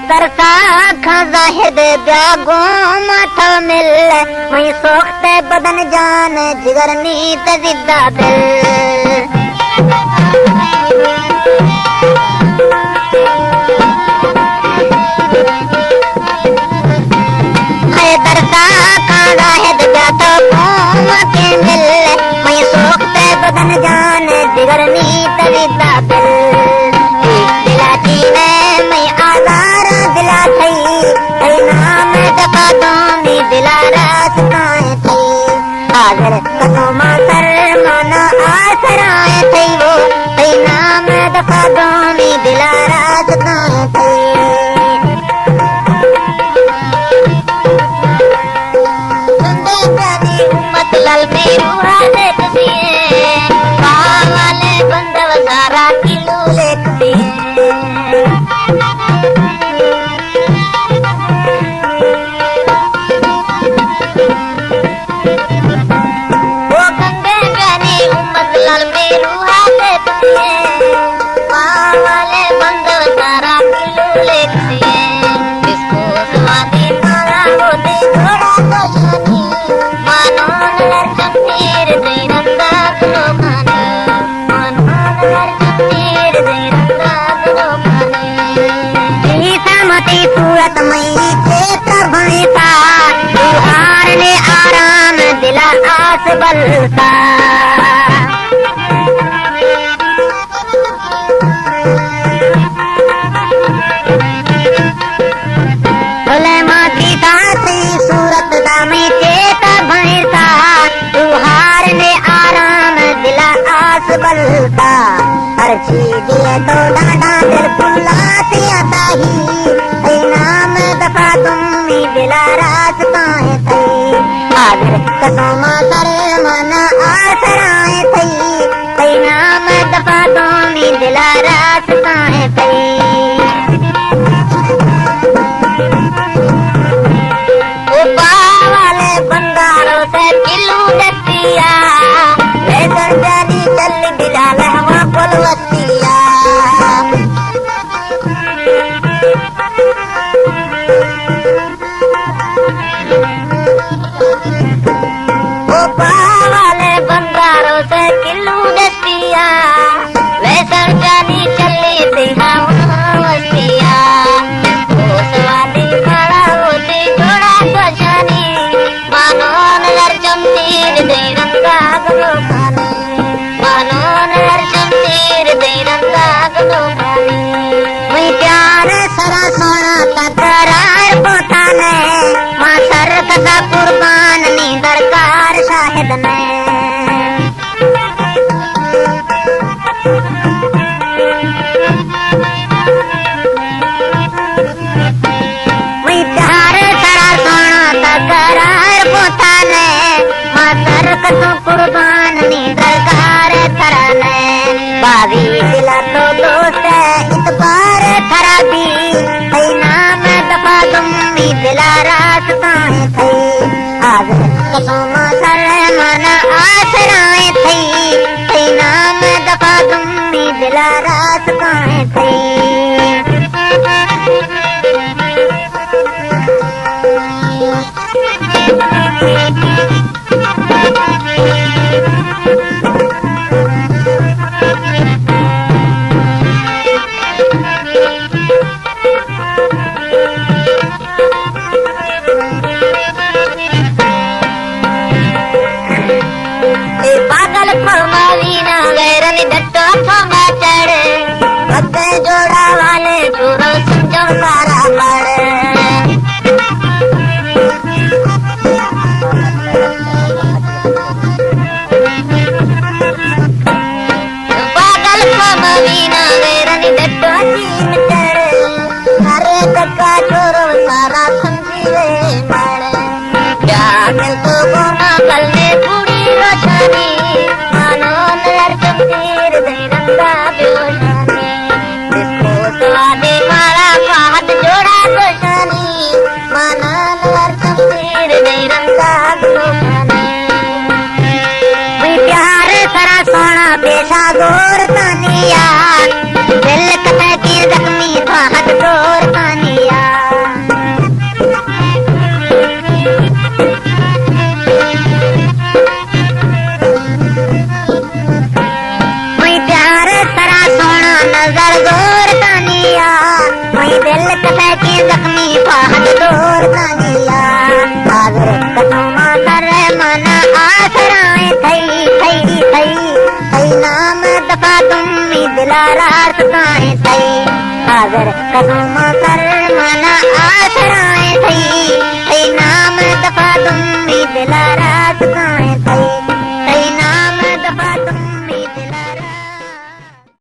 दरसा खजाहिद ब्यागो माथा मिल वही सोखते बदन जान जिगर नीत जिद्दा दिल दरसा खजाहिद ब्यागो माथे मिल वही सोखते बदन जान जिगर नीत जिद्दा दिल लाल मेरू हाले तुझे वाले बंदव सारा किलो लेते वो गंगे गाने उम्मत लाल मेरू हाले तुझे वाले बंदव सारा किलो लेते इसको स्वादी मारा होते थोड़ा तो जानी मानो नर देरंदा गुलो खाने मनोहर जमीर देरंदा गुलो खाने समती सूरत मई चेत भैसा तुहार ने आराम दिला आस बलता बोले माती दासी सूरत दामी चेत भैसा तुहार ने आराम दिला आस बलता हर चीज तो डाडा दिल पुल्ला से आता ही नाम दफा तुम दिला रास्ता है थई आगर कसम करे मन आसराए थई नाम दफा तुम दिला रास्ता है थई वाले बंगारों से किलो दतिया ले जानी चल बिलाल हवा बोलवतिया वाले बंगारों से किलो दतिया ले जानी चली दिहा वतिया वाली खड़ा होती थोड़ा तो जानी मानो नर जमतीर दे रंगा गलो खाने मानो नर जमतीर दे रंगा गलो खाने मैं प्यार सरा सोना तकरार पोता ने मां सर कदा कुर्बान नी दरकार शाहिद ने कसो कुर्बान नी दरकार थराने बावी दिला तो दोस्त इतबार खराबी थई नाम दफा तुमी दिला रास्ता है थई आज कसो सर मन आसराए थई नाम दफा तुमी दिला रास्ता है थई पागल फरमावीना गैरन दत्तो थमा चढ़े भक्ते जोड़ा वाले जोरो समझो सारा पड़े पागल फरमावीना गैरन दत्तो तीन चढ़े हरे तका जोरो सारा समझे मारे क्या दिल तो गोना कलने पूरी रोशनी मानो नर जमतीर दे रंगा बेहोशानी इसको स्वादे मारा हाथ जोड़ा रोशनी मानो नर जमतीर दे रंगा बेहोशानी प्यार सरा सोना पेशा गोर तानिया दिल कते की जख्मी हाथ गोर तानिया कर जोर तानिया वही दिल कसे की जख्मी पहाड़ दूर तानिया हाजिर कसमा कर मन आसराए थई थई थई थई नाम दफा तुम दिला रात काए थई हाजिर कसमा कर